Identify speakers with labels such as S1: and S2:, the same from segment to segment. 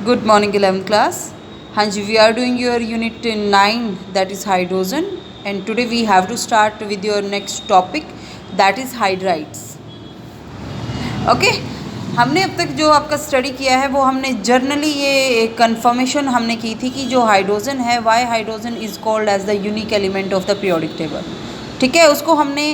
S1: Good morning, 11th class. Hanji, we are doing your unit 9, that is hydrogen, and today we have to start with your next topic, that is hydrides. Okay? हमने अब तक जो आपका study किया है वो हमने generally ये कंफर्मेशन हमने की थी कि जो हाइड्रोजन है, why hydrogen is called as the unique element of the periodic table. ठीक है, उसको हमने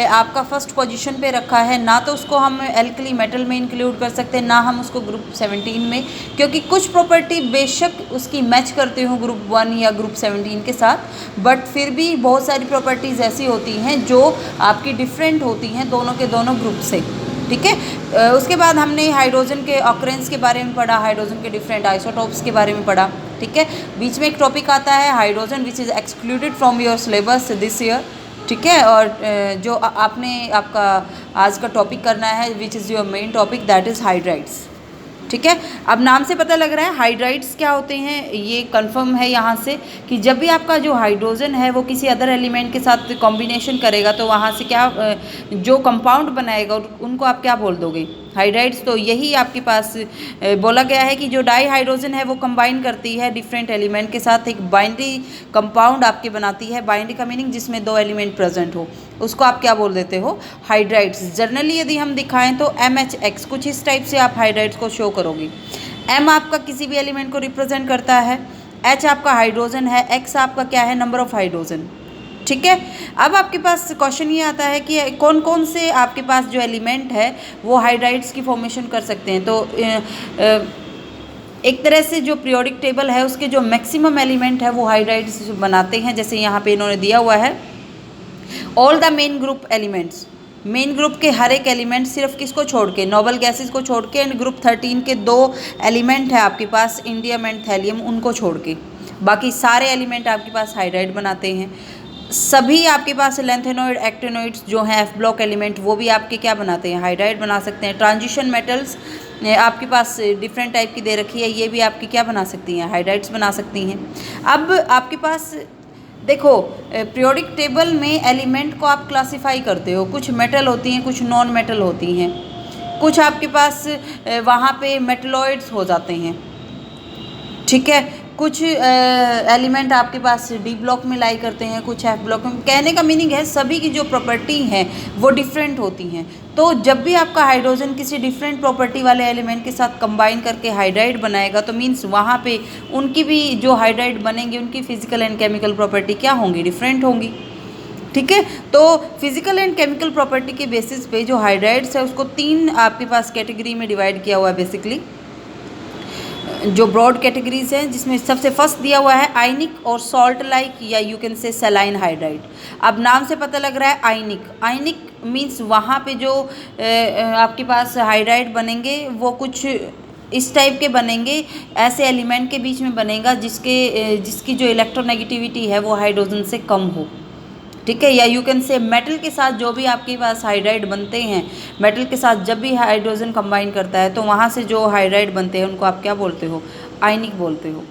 S1: आपका फर्स्ट पोजीशन पे रखा है. ना तो उसको हम एल्कली मेटल में इंक्लूड कर सकते हैं, ना हम उसको ग्रुप 17 में, क्योंकि कुछ प्रॉपर्टी बेशक उसकी मैच करते हो ग्रुप 1 या ग्रुप 17 के साथ, बट फिर भी बहुत सारी प्रॉपर्टीज़ ऐसी होती हैं जो आपकी डिफरेंट होती हैं दोनों के दोनों ग्रुप से. ठीक है, उसके बाद हमने हाइड्रोजन के ऑकरेंस के बारे में पढ़ा, हाइड्रोजन के डिफरेंट आइसोटोप्स के बारे में पढ़ा. ठीक है, बीच में एक टॉपिक आता है hydrogen which is excluded from your syllabus this year. ठीक है, और जो आपने आपका आज का टॉपिक करना है which is your main topic, that is hydrides. ठीक है, अब नाम से पता लग रहा है हाइड्राइड्स क्या होते हैं. ये कंफर्म है यहाँ से कि जब भी आपका जो हाइड्रोजन है वो किसी अदर एलिमेंट के साथ कॉम्बिनेशन करेगा तो वहाँ से क्या जो कंपाउंड बनाएगा उनको आप क्या बोल दोगे, हाइड्राइड्स. तो यही आपके पास बोला गया है कि जो डाई हाइड्रोजन है वो कंबाइन करती है डिफरेंट एलिमेंट के साथ, एक बाइनरी कंपाउंड आपकी बनाती है. बाइनरी का मीनिंग जिसमें दो एलिमेंट प्रेजेंट हो, उसको आप क्या बोल देते हो, हाइड्राइड्स. जनरली यदि हम दिखाएं तो MHX कुछ इस टाइप से आप हाइड्राइड्स को शो करोगे. M आपका किसी भी एलिमेंट को रिप्रेजेंट करता है, H आपका हाइड्रोजन है, X आपका क्या है, नंबर ऑफ हाइड्रोजन. ठीक है, अब आपके पास क्वेश्चन ये आता है कि कौन कौन से आपके पास जो एलिमेंट है वो हाइड्राइड्स की फॉर्मेशन कर सकते हैं. तो एक तरह से जो पीरियोडिक टेबल है उसके जो मैक्सिमम एलिमेंट है वो हाइड्राइड्स बनाते हैं. जैसे यहाँ पे इन्होंने दिया हुआ है all the main group elements, main group के हर एक एलिमेंट सिर्फ किसको छोड़ के, नोबल गैसेस को छोड़ के, एंड ग्रुप 13 के दो एलिमेंट है आपके पास इंडियम एंड थैलियम, उनको छोड़ के बाकी सारे एलिमेंट आपके पास हाइड्राइड बनाते हैं. सभी आपके पास लेंथेनॉइड एक्टिनॉइड्स जो हैं एफ ब्लॉक एलिमेंट वो भी आपके क्या बनाते हैं, हाइड्राइड बना सकते हैं. ट्रांजिशन मेटल्स आपके पास डिफरेंट टाइप की दे रखी है, ये भी आपकी क्या बना सकती हैं, हाइड्राइड्स बना सकती हैं. अब आपके पास देखो पीरियोडिक टेबल में एलिमेंट को आप क्लासिफाई करते हो, कुछ मेटल होती हैं, कुछ नॉन मेटल होती हैं, कुछ आपके पास वहाँ पे मेटलॉइड्स हो जाते हैं. ठीक है, कुछ एलिमेंट आपके पास डी ब्लॉक में लाई करते हैं, कुछ एफ ब्लॉक में. कहने का मीनिंग है सभी की जो प्रॉपर्टी हैं वो डिफरेंट होती हैं. तो जब भी आपका हाइड्रोजन किसी डिफरेंट प्रॉपर्टी वाले एलिमेंट के साथ कंबाइन करके हाइड्राइड बनाएगा तो मीन्स वहाँ पे उनकी भी जो हाइड्राइड बनेंगे उनकी फिजिकल एंड केमिकल प्रॉपर्टी क्या होंगी, डिफरेंट होंगी. ठीक है, तो फिजिकल एंड केमिकल प्रॉपर्टी के बेसिस पे जो हाइड्राइड्स है उसको तीन आपके पास कैटेगरी में डिवाइड किया हुआ है. बेसिकली जो ब्रॉड कैटेगरीज हैं जिसमें सबसे फर्स्ट दिया हुआ है आयनिक और सॉल्ट लाइक या यू कैन से सलाइन हाइड्राइड. अब नाम से पता लग रहा है आयनिक, आयनिक मीन्स वहाँ पे जो आपके पास हाइड्राइड बनेंगे वो कुछ इस टाइप के बनेंगे, ऐसे एलिमेंट के बीच में बनेगा जिसकी जो इलेक्ट्रोनेगेटिविटी है वो हाइड्रोजन से कम हो. ठीक है, या यू कैन से मेटल के साथ जो भी आपके पास हाइड्राइड बनते हैं, मेटल के साथ जब भी हाइड्रोजन कंबाइन करता है तो वहाँ से जो हाइड्राइड बनते हैं उनको आप क्या बोलते हो, आयनिक बोलते हो.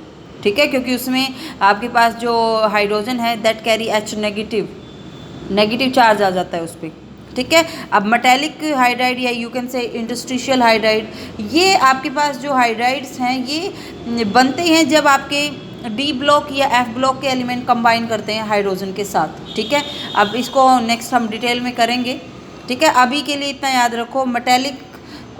S1: ठीक है, क्योंकि उसमें आपके पास जो हाइड्रोजन है that carry H negative charge आ जाता है उस पर. ठीक है, अब मेटेलिक हाइड्राइड या you can say industrial hydride, ये आपके पास जो हाइड्राइड्स हैं ये बनते हैं जब आपके डी ब्लॉक या एफ ब्लॉक के एलिमेंट कंबाइन करते हैं हाइड्रोजन के साथ. ठीक है, अब इसको नेक्स्ट हम डिटेल में करेंगे. ठीक है, अभी के लिए इतना याद रखो. मेटेलिक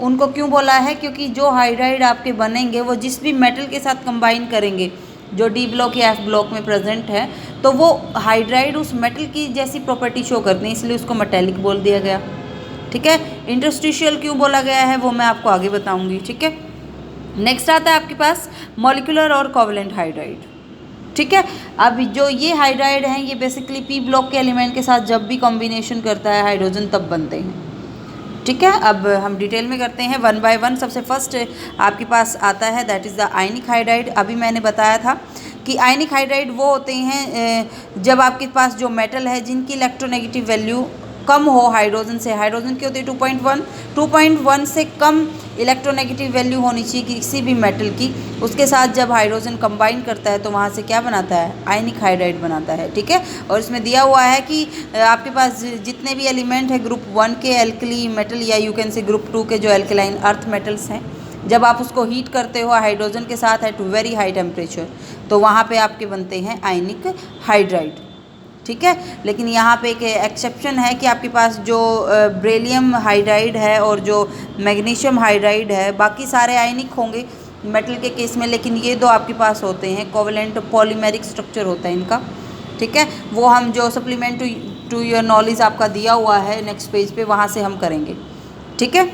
S1: उनको क्यों बोला है, क्योंकि जो हाइड्राइड आपके बनेंगे वो जिस भी मेटल के साथ कंबाइन करेंगे जो डी ब्लॉक या एफ ब्लॉक में प्रेजेंट है तो वो हाइड्राइड उस मेटल की जैसी प्रॉपर्टी शो करते हैं, इसलिए उसको मेटेलिक बोल दिया गया. ठीक है, इंडस्ट्रियल क्यों बोला गया है वो मैं आपको आगे बताऊँगी. ठीक है, नेक्स्ट आता है आपके पास मॉलिक्यूलर और कोवलेंट हाइड्राइड. ठीक है, अब जो ये हाइड्राइड हैं ये बेसिकली पी ब्लॉक के एलिमेंट के साथ जब भी कॉम्बिनेशन करता है हाइड्रोजन तब बनते हैं. ठीक है, अब हम डिटेल में करते हैं वन बाय वन. सबसे फर्स्ट आपके पास आता है that is the ionic hydride. अभी मैंने बताया था कि आयनिक हाइड्राइड वो होते हैं जब आपके पास जो मेटल है जिनकी इलेक्ट्रोनेगेटिव वैल्यू कम हो हाइड्रोजन से. हाइड्रोजन की होती है 2.1 से कम इलेक्ट्रोनेगेटिव वैल्यू होनी चाहिए किसी भी मेटल की. उसके साथ जब हाइड्रोजन कंबाइन करता है तो वहाँ से क्या बनाता है, आयनिक हाइड्राइड बनाता है. ठीक है, और इसमें दिया हुआ है कि आपके पास जितने भी एलिमेंट है ग्रुप 1 के एल्कली मेटल या यू कैन से ग्रुप 2 के जो एल्कलाइन अर्थ मेटल्स हैं जब आप उसको हीट करते हो हाइड्रोजन के साथ एट वेरी हाई टेम्परेचर, तो वहाँ पे आपके बनते हैं आयनिक हाइड्राइड, ठीक है। लेकिन यहाँ पे एक एक्सेप्शन है कि आपके पास जो बेरिलियम हाइड्राइड है और जो मैग्नीशियम हाइड्राइड है, बाकी सारे आयनिक होंगे मेटल के केस में, लेकिन ये दो आपके पास होते हैं कोवेलेंट पॉलीमेरिक स्ट्रक्चर होता है इनका, ठीक है। वो हम जो सप्लीमेंट टू योर नॉलेज आपका दिया हुआ है नेक्स्ट पेज पे, वहाँ से हम करेंगे, ठीक है।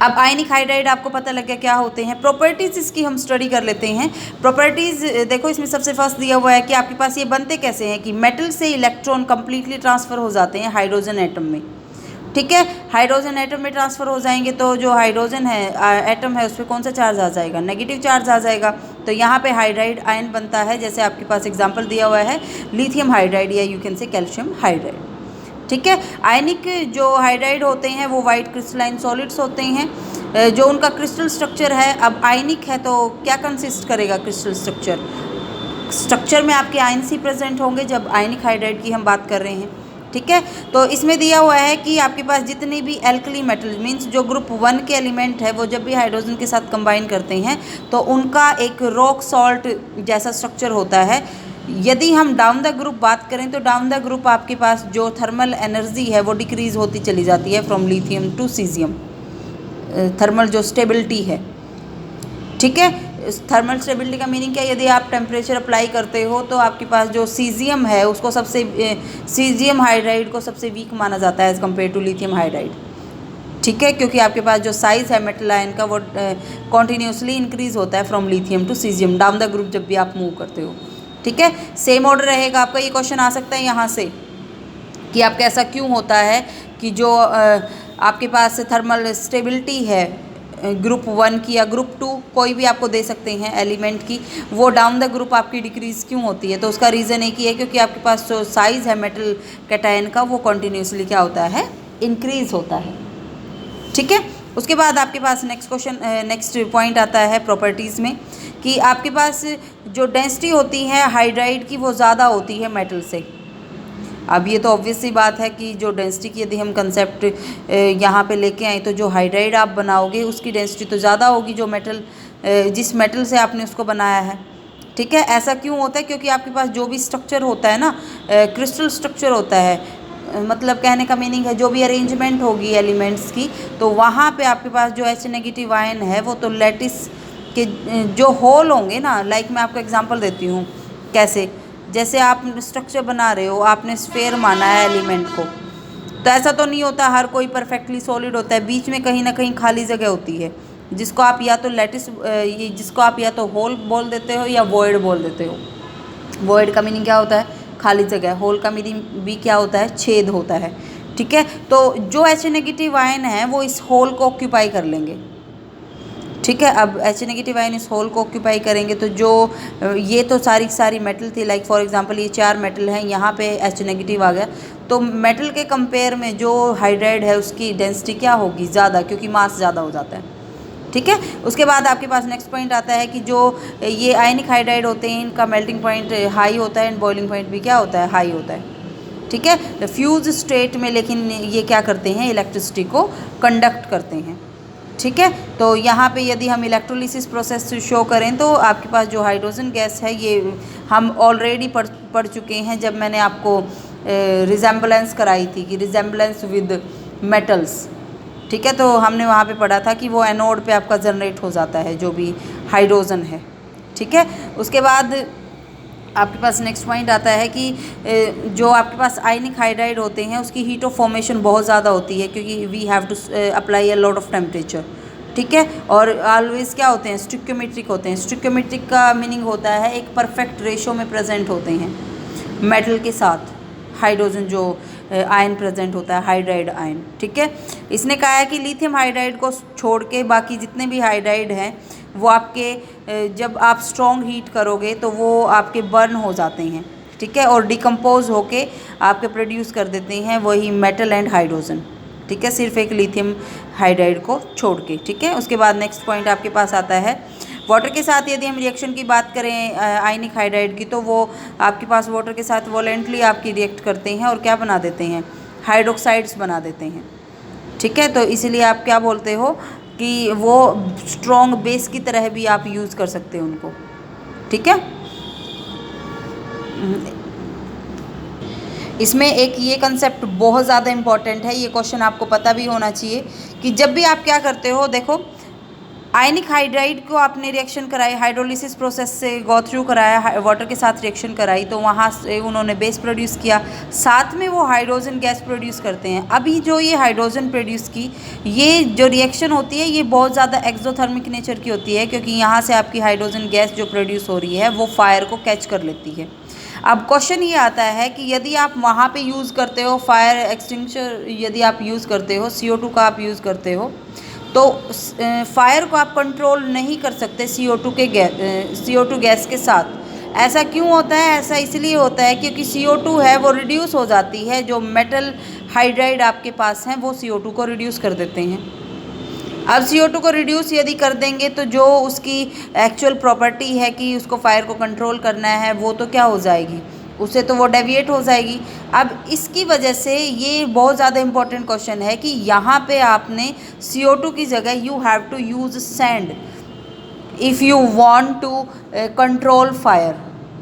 S1: अब आयनिक हाइड्राइड आपको पता लग गया क्या होते हैं। प्रॉपर्टीज़ इसकी हम स्टडी कर लेते हैं। प्रॉपर्टीज़ देखो, इसमें सबसे फर्स्ट दिया हुआ है कि आपके पास ये बनते कैसे हैं कि मेटल से इलेक्ट्रॉन कंप्लीटली ट्रांसफ़र हो जाते हैं हाइड्रोजन एटम में, ठीक है। हाइड्रोजन एटम में ट्रांसफ़र हो जाएंगे तो जो हाइड्रोजन है एटम है उस पर कौन सा चार्ज आ जाएगा, नेगेटिव चार्ज आ जाएगा। तो यहाँ पे हाइड्राइड आयन बनता है, जैसे आपके पास एग्जांपल दिया हुआ है लिथियम हाइड्राइड या यू कैन से कैल्शियम हाइड्राइड, ठीक है। आयनिक जो हाइड्राइड होते हैं वो वाइट क्रिस्टलाइन सॉलिड्स होते हैं, जो उनका क्रिस्टल स्ट्रक्चर है। अब आयनिक है तो क्या कंसिस्ट करेगा क्रिस्टल स्ट्रक्चर में आपके आयन्स ही प्रेजेंट होंगे जब आयनिक हाइड्राइड की हम बात कर रहे हैं, ठीक है। तो इसमें दिया हुआ है कि आपके पास जितने भी एल्कली मेटल मीन्स जो ग्रुप 1 के एलिमेंट है वो जब भी हाइड्रोजन के साथ कंबाइन करते हैं तो उनका एक रॉक सॉल्ट जैसा स्ट्रक्चर होता है। यदि हम डाउन द ग्रुप बात करें तो डाउन द ग्रुप आपके पास जो थर्मल एनर्जी है वो डिक्रीज़ होती चली जाती है from lithium to caesium, thermal जो स्टेबिलिटी है, ठीक है। थर्मल स्टेबिलिटी का मीनिंग क्या है, यदि आप टेम्परेचर अप्लाई करते हो तो आपके पास जो सीजियम है उसको सीजियम हाइड्राइड को सबसे वीक माना जाता है as compare to lithium hydride, ठीक है, क्योंकि आपके पास जो साइज़ है मेटल आयन का वो कॉन्टीन्यूसली इंक्रीज़ होता है from lithium to caesium down the group जब भी आप मूव करते हो, ठीक है। सेम ऑर्डर रहेगा आपका। ये क्वेश्चन आ सकता है यहाँ से कि आपका ऐसा क्यों होता है कि जो आपके पास थर्मल स्टेबिलिटी है ग्रुप 1 की या ग्रुप 2 कोई भी आपको दे सकते हैं एलिमेंट की, वो डाउन द ग्रुप आपकी डिक्रीज़ क्यों होती है। तो उसका रीज़न एक ही है क्योंकि आपके पास जो साइज़ है मेटल कैटायन का वो कॉन्टीन्यूसली क्या होता है, इंक्रीज़ होता है, ठीक है। उसके बाद आपके पास नेक्स्ट पॉइंट आता है प्रॉपर्टीज़ में कि आपके पास जो डेंसिटी होती है हाइड्राइड की वो ज़्यादा होती है मेटल से। अब ये तो ऑब्वियस सी बात है कि जो डेंसिटी की यदि हम कंसेप्ट यहाँ पे लेके आए तो जो हाइड्राइड आप बनाओगे उसकी डेंसिटी तो ज़्यादा होगी जो मेटल जिस मेटल से आपने उसको बनाया है, ठीक है। ऐसा क्यों होता है, क्योंकि आपके पास जो भी स्ट्रक्चर होता है ना क्रिस्टल स्ट्रक्चर होता है, मतलब कहने का मीनिंग है जो भी अरेंजमेंट होगी एलिमेंट्स की, तो वहाँ पे आपके पास जो H नेगेटिव आयन है वो तो लैटिस के जो होल होंगे ना, लाइक मैं आपको एग्जांपल देती हूँ कैसे, जैसे आप स्ट्रक्चर बना रहे हो, आपने स्फेयर माना है एलिमेंट को, तो ऐसा तो नहीं होता हर कोई परफेक्टली सॉलिड होता है, बीच में कहीं ना कहीं खाली जगह होती है जिसको आप या तो लैटिस जिसको आप या तो होल बोल देते हो या वॉइड बोल देते हो। वॉइड का मीनिंग क्या होता है, खाली जगह। होल का मीनिंग भी क्या होता है, छेद होता है, ठीक है। तो जो H नेगेटिव आयन है वो इस होल को ऑक्यूपाई कर लेंगे, ठीक है। अब H नेगेटिव आयन इस होल को ऑक्यूपाई करेंगे तो जो ये तो सारी मेटल थी, लाइक फॉर एग्जांपल ये 4 मेटल हैं, यहाँ पे H नेगेटिव आ गया, तो मेटल के कंपेयर में जो हाइड्राइड है उसकी डेंसिटी क्या होगी, ज़्यादा, क्योंकि मास ज़्यादा हो जाता है, ठीक है। उसके बाद आपके पास नेक्स्ट पॉइंट आता है कि जो ये आयनिक हाइड्राइड होते हैं इनका मेल्टिंग पॉइंट हाई होता है एंड बॉइलिंग पॉइंट भी क्या होता है, हाई होता है, ठीक है। फ्यूज स्टेट में लेकिन ये क्या करते हैं, इलेक्ट्रिसिटी को कंडक्ट करते हैं, ठीक है। तो यहाँ पे यदि हम इलेक्ट्रोलिसिस प्रोसेस शो करें तो आपके पास जो हाइड्रोजन गैस है ये हम ऑलरेडी पढ़ चुके हैं जब मैंने आपको रिजेम्बलेंस कराई थी कि रिजेम्बलेंस विद मेटल्स, ठीक है। तो हमने वहाँ पे पढ़ा था कि वो एनोड पे आपका जनरेट हो जाता है जो भी हाइड्रोजन है, ठीक है। उसके बाद आपके पास नेक्स्ट पॉइंट आता है कि जो आपके पास आयनिक हाइड्राइड होते हैं उसकी हीट ऑफ फॉर्मेशन बहुत ज़्यादा होती है क्योंकि we have to apply a lot of temperature, ठीक है। और ऑलवेज क्या होते हैं, स्टिक्योमेट्रिक होते हैं। स्टिक्योमेट्रिक का मीनिंग होता है एक परफेक्ट रेशो में प्रेजेंट होते हैं मेटल के साथ हाइड्रोजन जो आयन प्रेजेंट होता है, हाइड्राइड आयन, ठीक है। इसने कहा है कि लिथियम हाइड्राइड को छोड़ के बाकी जितने भी हाइड्राइड हैं वो आपके जब आप स्ट्रॉन्ग हीट करोगे तो वो आपके बर्न हो जाते हैं, ठीक है, और डिकम्पोज होके आपके प्रोड्यूस कर देते हैं वही मेटल एंड हाइड्रोजन, ठीक है, सिर्फ एक लिथियम हाइड्राइड को छोड़ के, ठीक है। उसके बाद नेक्स्ट पॉइंट आपके पास आता है वाटर के साथ यदि हम रिएक्शन की बात करें आयनिक हाइड्राइड की, तो वो आपके पास वाटर के साथ वॉलेंटली आपकी रिएक्ट करते हैं और क्या बना देते हैं, हाइड्रोक्साइड्स बना देते हैं, ठीक है। तो इसीलिए आप क्या बोलते हो कि वो स्ट्रॉन्ग बेस की तरह भी आप यूज़ कर सकते हैं उनको। ठीक है, इसमें एक ये कंसेप्ट बहुत ज़्यादा इम्पॉर्टेंट है, ये क्वेश्चन आपको पता भी होना चाहिए कि जब भी आप क्या करते हो, देखो आयनिक हाइड्राइड को आपने रिएक्शन कराई, हाइड्रोलिसिस प्रोसेस से गो थ्रू कराया, वाटर के साथ रिएक्शन कराई, तो वहाँ से उन्होंने बेस प्रोड्यूस किया, साथ में वो हाइड्रोजन गैस प्रोड्यूस करते हैं। अभी जो ये हाइड्रोजन प्रोड्यूस की ये जो रिएक्शन होती है ये बहुत ज़्यादा एक्सोथर्मिक नेचर की होती है, क्योंकि यहाँ से आपकी हाइड्रोजन गैस जो प्रोड्यूस हो रही है वो फायर को कैच कर लेती है। अब क्वेश्चन ये आता है कि यदि आप वहाँ पे यूज़ करते हो फायर एक्सटिंग्विशर, यदि आप यूज़ करते हो CO2 का आप यूज़ करते हो, तो फायर को आप कंट्रोल नहीं कर सकते CO2 गैस के साथ। ऐसा क्यों होता है? ऐसा इसलिए होता है क्योंकि CO2 है वो रिड्यूस हो जाती है, जो मेटल हाइड्राइड आपके पास हैं वो CO2 को रिड्यूस कर देते हैं। अब CO2 को रिड्यूस यदि कर देंगे तो जो उसकी एक्चुअल प्रॉपर्टी है कि उसको फायर को कंट्रोल करना है वो तो क्या हो जाएगी, उससे तो वो डेविएट हो जाएगी। अब इसकी वजह से ये बहुत ज़्यादा इम्पोर्टेंट क्वेश्चन है कि यहाँ पे आपने CO2 की जगह you have to use sand if you want to control fire.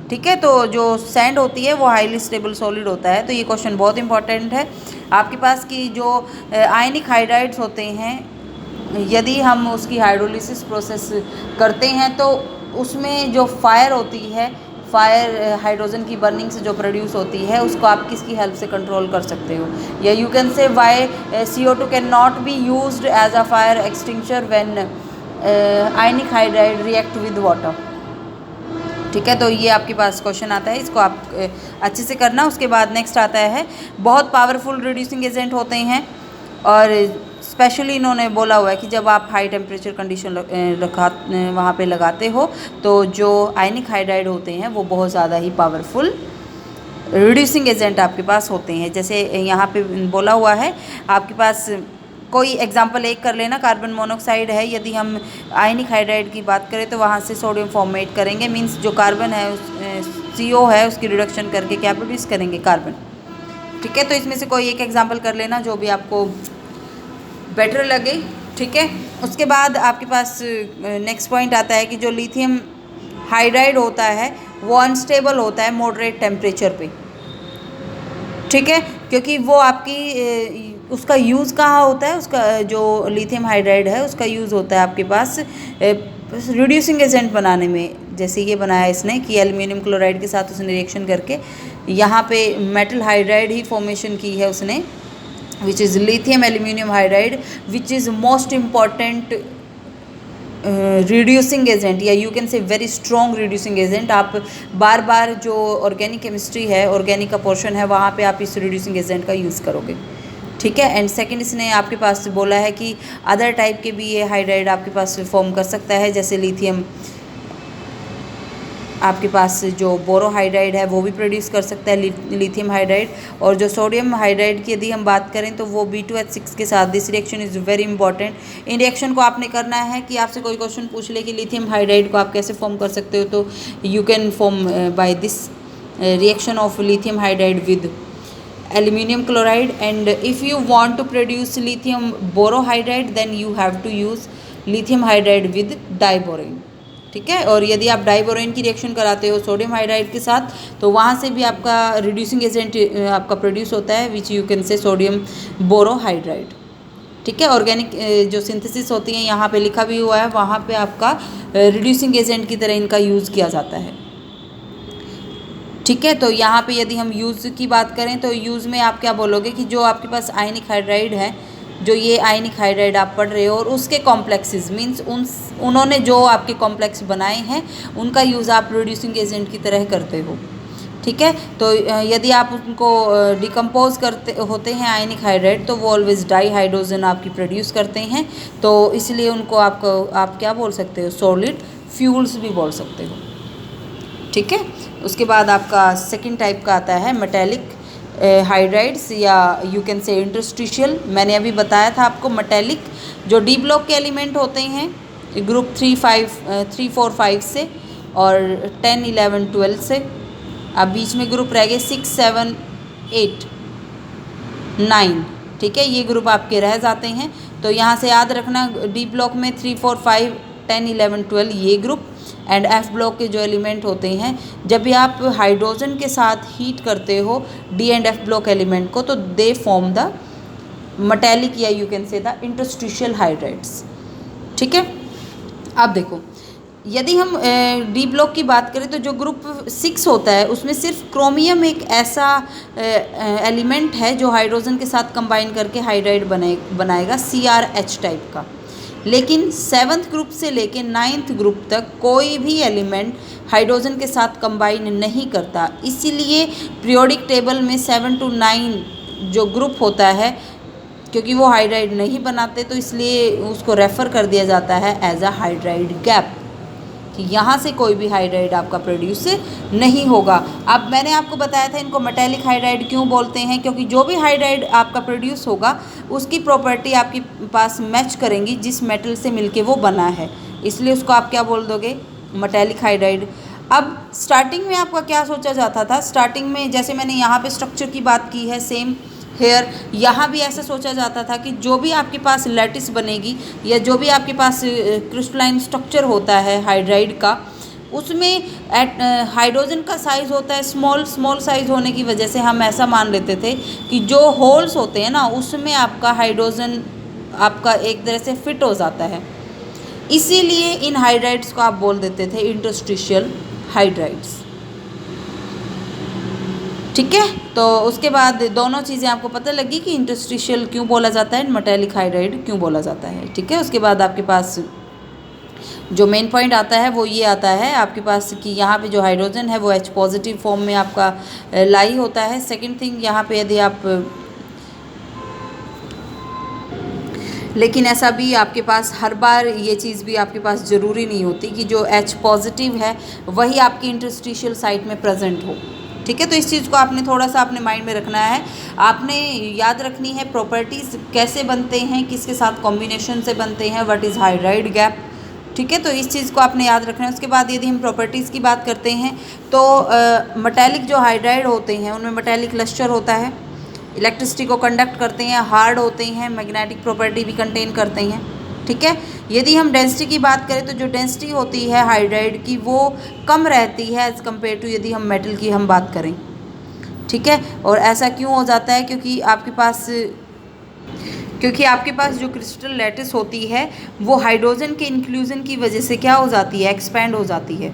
S1: ठीक है, तो जो सैंड होती है वो हाईली स्टेबल सॉलिड होता है। तो ये क्वेश्चन बहुत इंपॉर्टेंट है आपके पास कि जो आयनिक हाइड्राइड्स होते हैं, यदि हम उसकी हाइड्रोलिसिस प्रोसेस करते हैं तो उसमें जो फायर होती है, फायर हाइड्रोजन की बर्निंग से जो प्रोड्यूस होती है, उसको आप किसकी हेल्प से कंट्रोल कर सकते हो, या you can say why CO2 can not be used as a fire extinguisher when ionic hydride react with water. ठीक है, तो ये आपके पास क्वेश्चन आता है, इसको आप अच्छे से करना। उसके बाद नेक्स्ट आता है बहुत पावरफुल रिड्यूसिंग एजेंट होते हैं, और स्पेशली इन्होंने बोला हुआ है कि जब आप हाई टेम्परेचर कंडीशन वहाँ पे लगाते हो तो जो आयनिक हाइड्राइड होते हैं वो बहुत ज़्यादा ही पावरफुल रिड्यूसिंग एजेंट आपके पास होते हैं। जैसे यहाँ पे बोला हुआ है आपके पास, कोई एग्जांपल एक कर लेना, कार्बन मोनोऑक्साइड है, यदि हम आयनिक हाइड्राइड की बात करें तो वहाँ से सोडियम फॉर्मेट करेंगे, मींस जो कार्बन है CO है उसकी रिडक्शन करके क्या प्रोड्यूस करेंगे, कार्बन। ठीक है, तो इसमें से कोई एक एग्जांपल कर लेना जो भी आपको बेटर लगे। ठीक है, उसके बाद आपके पास नेक्स्ट पॉइंट आता है कि जो लिथियम हाइड्राइड होता है वो अनस्टेबल होता है मॉडरेट टेम्परेचर पे। ठीक है, क्योंकि वो आपकी उसका यूज़ कहाँ होता है, उसका जो लिथियम हाइड्राइड है उसका यूज़ होता है आपके पास रिड्यूसिंग एजेंट बनाने में। जैसे ये बनाया इसने कि एल्युमिनियम क्लोराइड के साथ उसने रिएक्शन करके यहाँ पे मेटल हाइड्राइड ही फॉर्मेशन की है उसने, which is lithium aluminium hydride, which is most important reducing agent, या यू कैन से वेरी स्ट्रॉन्ग रिड्यूसिंग एजेंट। आप बार बार जो ऑर्गेनिक केमिस्ट्री है, ऑर्गेनिक का पोर्शन है, वहाँ पे आप इस रिड्यूसिंग एजेंट का यूज़ करोगे। ठीक है, एंड सेकंड इसने आपके पास बोला है कि अदर टाइप के भी ये हाइड्राइड आपके पास फॉर्म कर सकता है, जैसे लिथियम आपके पास जो बोरोहाइड्राइड है वो भी प्रोड्यूस कर सकता है लिथियम हाइड्राइड। और जो सोडियम हाइड्राइड की यदि हम बात करें तो वो B2H6 के साथ, this reaction is very important. In reaction को आपने करना है कि आपसे कोई क्वेश्चन पूछ ले कि लिथियम हाइड्राइड को आप कैसे फॉर्म कर सकते हो, तो you can form by this reaction of lithium hydride with aluminium chloride, and if you want to produce lithium borohydride then you have to use lithium hydride with diborane. ठीक है, और यदि आप डाइबोरेन की रिएक्शन कराते हो sodium hydride के साथ तो वहाँ से भी आपका रिड्यूसिंग एजेंट आपका प्रोड्यूस होता है, विच यू कैन से सोडियम बोरोहाइड्राइड। ठीक है, ऑर्गेनिक जो सिंथेसिस होती है यहाँ पे लिखा भी हुआ है, वहाँ पे आपका रिड्यूसिंग एजेंट की तरह इनका यूज़ किया जाता है। ठीक है, तो यहाँ पे यदि हम यूज़ की बात करें तो यूज़ में आप क्या बोलोगे कि जो आपके पास आयनिक हाइड्राइड है, जो ये आयनिक हाइड्राइड आप पढ़ रहे हो और उसके कॉम्प्लेक्सेस, मींस उन्होंने जो आपके कॉम्प्लेक्स बनाए हैं उनका यूज़ आप रिड्यूसिंग एजेंट की तरह करते हो। ठीक है, तो यदि आप उनको डिकम्पोज करते होते हैं आयनिक हाइड्राइड तो वो ऑलवेज डाई हाइड्रोजन आपकी प्रोड्यूस करते हैं, तो इसलिए उनको आप क्या बोल सकते हो, सॉलिड फ्यूल्स भी बोल सकते हो। ठीक है, उसके बाद आपका सेकेंड टाइप का आता है मेटेलिक हाइड्राइड्स, या यू कैन से इंटरस्टिशियल। मैंने अभी बताया था आपको मेटेलिक जो डी ब्लॉक के एलिमेंट होते हैं ग्रुप 3, 4, 5 से और 10, 11, 12 से। अब बीच में ग्रुप रह गए 6, 7, 8, 9 ठीक है, ये ग्रुप आपके रह जाते हैं। तो यहाँ से याद रखना डी ब्लॉक में 3, 4, 5, 10, 11, 12 ये ग्रुप, एंड एफ ब्लॉक के जो एलिमेंट होते हैं, जब भी आप हाइड्रोजन के साथ हीट करते हो D and F block element को, तो दे फॉर्म द मेटेलिक या यू कैन से द इंटरस्टिशियल हाइड्राइड्स। ठीक है, अब देखो यदि हम डी ब्लॉक की बात करें तो जो ग्रुप 6 होता है उसमें सिर्फ क्रोमियम एक ऐसा एलिमेंट है जो हाइड्रोजन के साथ कंबाइन करके हाइड्राइड बनाएगा CrH टाइप का। लेकिन 7th ग्रुप से लेके 9th ग्रुप तक कोई भी एलिमेंट हाइड्रोजन के साथ कंबाइन नहीं करता। इसीलिए पीरियोडिक टेबल में 7 to 9 जो ग्रुप होता है, क्योंकि वो हाइड्राइड नहीं बनाते तो इसलिए उसको रेफ़र कर दिया जाता है एज अ हाइड्राइड गैप, कि यहाँ से कोई भी हाइड्राइड आपका प्रोड्यूस नहीं होगा। अब मैंने आपको बताया था इनको मेटेलिक हाइड्राइड क्यों बोलते हैं, क्योंकि जो भी हाइड्राइड आपका प्रोड्यूस होगा उसकी प्रॉपर्टी आपके पास मैच करेंगी जिस मेटल से मिलके वो बना है, इसलिए उसको आप क्या बोल दोगे, मेटेलिक हाइड्राइड। अब स्टार्टिंग में आपका क्या सोचा जाता था, स्टार्टिंग में जैसे मैंने यहाँ पे स्ट्रक्चर की बात की है, सेम हेयर यहाँ भी ऐसा सोचा जाता था कि जो भी आपके पास लैटिस बनेगी या जो भी आपके पास क्रिस्टलाइन स्ट्रक्चर होता है हाइड्राइड का, उसमें हाइड्रोजन का साइज़ होता है स्मॉल साइज़ होने की वजह से हम ऐसा मान लेते थे कि जो होल्स होते हैं ना उसमें आपका हाइड्रोजन आपका एक तरह से फिट हो जाता है, इसीलिए इन हाइड्राइड्स को आप बोल देते थे इंटरस्टिशियल हाइड्राइड्स। ठीक है, तो उसके बाद दोनों चीज़ें आपको पता लगी कि इंटरस्टिशियल क्यों बोला जाता है, मेटेलिक हाइड्राइड क्यों बोला जाता है। ठीक है, उसके बाद आपके पास जो मेन पॉइंट आता है वो ये आता है आपके पास कि यहाँ पे जो हाइड्रोजन है वो H पॉजिटिव फॉर्म में आपका लाई होता है। सेकंड थिंग यहाँ पे यदि आप, लेकिन ऐसा भी आपके पास हर बार ये चीज़ भी आपके पास ज़रूरी नहीं होती कि जो H पॉजिटिव है वही आपकी इंटरस्टिशियल साइट में प्रेजेंट हो। ठीक है, तो इस चीज़ को आपने थोड़ा सा अपने माइंड में रखना है, आपने याद रखनी है प्रॉपर्टीज़ कैसे बनते हैं, किसके साथ कॉम्बिनेशन से बनते हैं, व्हाट इज़ हाइड्राइड गैप। ठीक है, तो इस चीज़ को आपने याद रखना है। उसके बाद यदि हम प्रॉपर्टीज़ की बात करते हैं तो मेटेलिक जो हाइड्राइड होते हैं उनमें मेटेलिक लस्टर होता है, इलेक्ट्रिसिटी को कंडक्ट करते हैं, हार्ड होते हैं, मैग्नेटिक प्रॉपर्टी भी कंटेन करते हैं। ठीक है, यदि हम डेंसिटी की बात करें तो जो डेंसिटी होती है हाइड्राइड की वो कम रहती है एज़ कम्पेयर टू यदि हम मेटल की हम बात करें। ठीक है, और ऐसा क्यों हो जाता है, क्योंकि आपके पास जो क्रिस्टल लैटिस होती है वो हाइड्रोजन के इंक्लूजन की वजह से क्या हो जाती है, एक्सपैंड हो जाती है।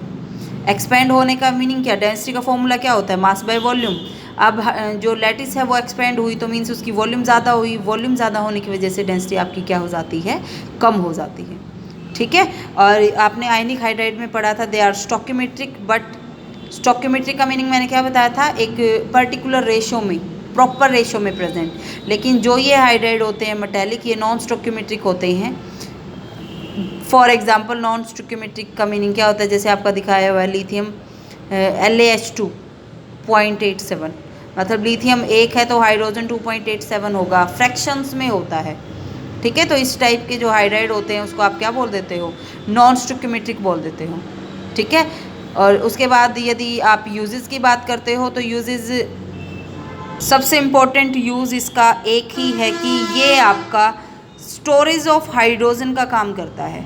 S1: एक्सपैंड होने का मीनिंग क्या, डेंसिटी का फॉर्मूला क्या होता है, मास बाय वॉल्यूम। अब जो लैटिस है वो एक्सपैंड हुई तो मीन्स उसकी वॉल्यूम ज़्यादा हुई, वॉल्यूम ज़्यादा होने की वजह से डेंसिटी आपकी क्या हो जाती है, कम हो जाती है। ठीक है, और आपने आयनिक हाइड्राइड में पढ़ा था दे आर स्टोकियोमेट्रिक, बट स्टोकियोमेट्रिक का मीनिंग मैंने क्या बताया था, एक पर्टिकुलर रेशो में, प्रॉपर रेशो में प्रेजेंट। लेकिन जो ये हाइड्राइड होते हैं मेटेलिक, ये नॉन स्टोकियोमेट्रिक होते हैं। फॉर एग्जांपल नॉन स्टोकियोमेट्रिक का मीनिंग क्या होता है, जैसे आपका दिखाया हुआ है लिथियम LaH2 0.87, मतलब लिथियम 1 है तो हाइड्रोजन 2.87 होगा, फ्रैक्शंस में होता है। ठीक है, तो इस टाइप के जो हाइड्राइड होते हैं उसको आप क्या बोल देते हो, नॉन स्टोकियोमेट्रिक बोल देते हो। ठीक है, और उसके बाद यदि आप यूजेस की बात करते हो तो यूजेस, सबसे इम्पोर्टेंट यूज़ इसका एक ही है कि ये आपका स्टोरेज ऑफ हाइड्रोजन का काम करता है,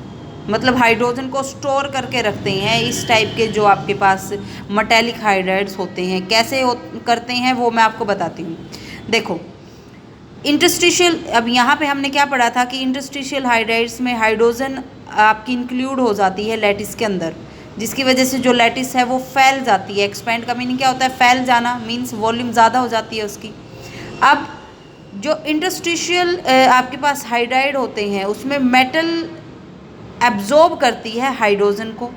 S1: मतलब हाइड्रोजन को स्टोर करके रखते हैं। इस टाइप के जो आपके पास मेटेलिक हाइड्राइड्स होते हैं कैसे करते हैं वो मैं आपको बताती हूँ। देखो इंटरस्टिशियल, अब यहाँ पे हमने क्या पढ़ा था कि इंटरस्टिशियल हाइड्राइड्स में हाइड्रोजन आपकी इंक्लूड हो जाती है लैटिस के अंदर, जिसकी वजह से जो लैटिस है वो फैल जाती है। एक्सपैंड का मीनिंग क्या होता है, फैल जाना, मीन्स वॉल्यूम ज़्यादा हो जाती है उसकी। अब जो इंटरस्टिशियल आपके पास हाइड्राइड होते हैं उसमें मेटल एब्जॉर्ब करती है हाइड्रोजन को।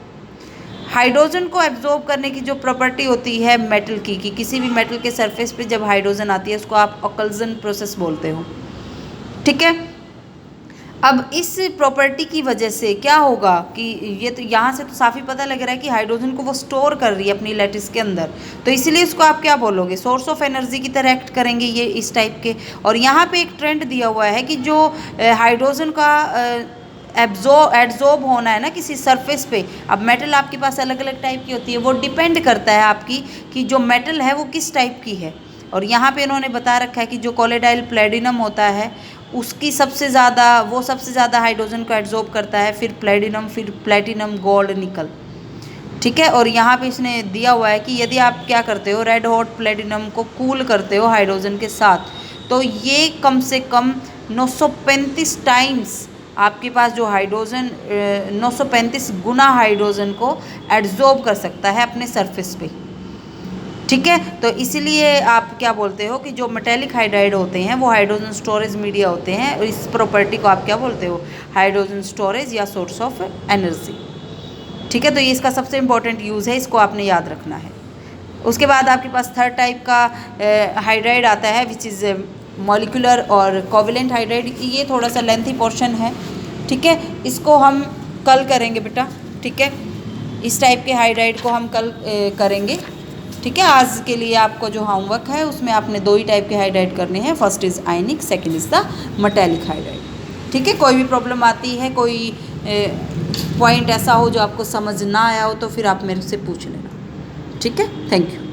S1: हाइड्रोजन को एब्जॉर्ब करने की जो प्रॉपर्टी होती है मेटल की, कि किसी भी मेटल के सरफेस पे जब हाइड्रोजन आती है उसको आप ऑकल्जन प्रोसेस बोलते हो। ठीक है, अब इस प्रॉपर्टी की वजह से क्या होगा कि ये तो यहाँ से तो साफ़ी पता लग रहा है कि हाइड्रोजन को वो स्टोर कर रही है अपनी लैटिस के अंदर, तो इसलिए इसको आप क्या बोलोगे, सोर्स ऑफ एनर्जी की तरह एक्ट करेंगे ये इस टाइप के। और यहाँ पे एक ट्रेंड दिया हुआ है कि जो हाइड्रोजन का एब्जॉर्ब होना है ना किसी सरफेस पे, अब मेटल आपके पास अलग अलग टाइप की होती है, वो डिपेंड करता है आपकी कि जो मेटल है वो किस टाइप की है। और यहाँ पे इन्होंने बता रखा है कि जो कोलेडाइल प्लेटिनम होता है उसकी सबसे ज़्यादा हाइड्रोजन को एब्जॉर्ब करता है, फिर प्लेटिनम, फिर प्लेटिनम, गोल्ड, निकल। ठीक है, और यहाँ पे इसने दिया हुआ है कि यदि आप क्या करते हो, रेड हॉट प्लेटिनम को कूल करते हो हाइड्रोजन के साथ, तो ये कम से कम 935 टाइम्स आपके पास जो हाइड्रोजन 935 गुना हाइड्रोजन को एब्जॉर्ब कर सकता है अपने सरफेस पे। ठीक है, तो इसीलिए आप क्या बोलते हो कि जो मेटेलिक हाइड्राइड होते हैं वो हाइड्रोजन स्टोरेज मीडिया होते हैं, और इस प्रॉपर्टी को आप क्या बोलते हो, हाइड्रोजन स्टोरेज या सोर्स ऑफ एनर्जी। ठीक है, तो ये इसका सबसे इंपॉर्टेंट यूज़ है, इसको आपने याद रखना है। उसके बाद आपके पास थर्ड टाइप का हाइड्राइड आता है विच इज़ मॉलिक्यूलर और कोवेलेंट हाइड्राइड। ये थोड़ा सा लेंथी पोर्शन है। ठीक है, इसको हम कल करेंगे बेटा। ठीक है, इस टाइप के हाइड्राइड को हम कल करेंगे। ठीक है, आज के लिए आपको जो होमवर्क है उसमें आपने 2 ही टाइप के हाइड्राइड करने हैं, first is ionic, second is the metallic hydride. ठीक है, कोई भी प्रॉब्लम आती है, कोई पॉइंट ऐसा हो जो आपको समझ ना आया हो, तो फिर आप मेरे से पूछ लेना। ठीक है, थैंक यू।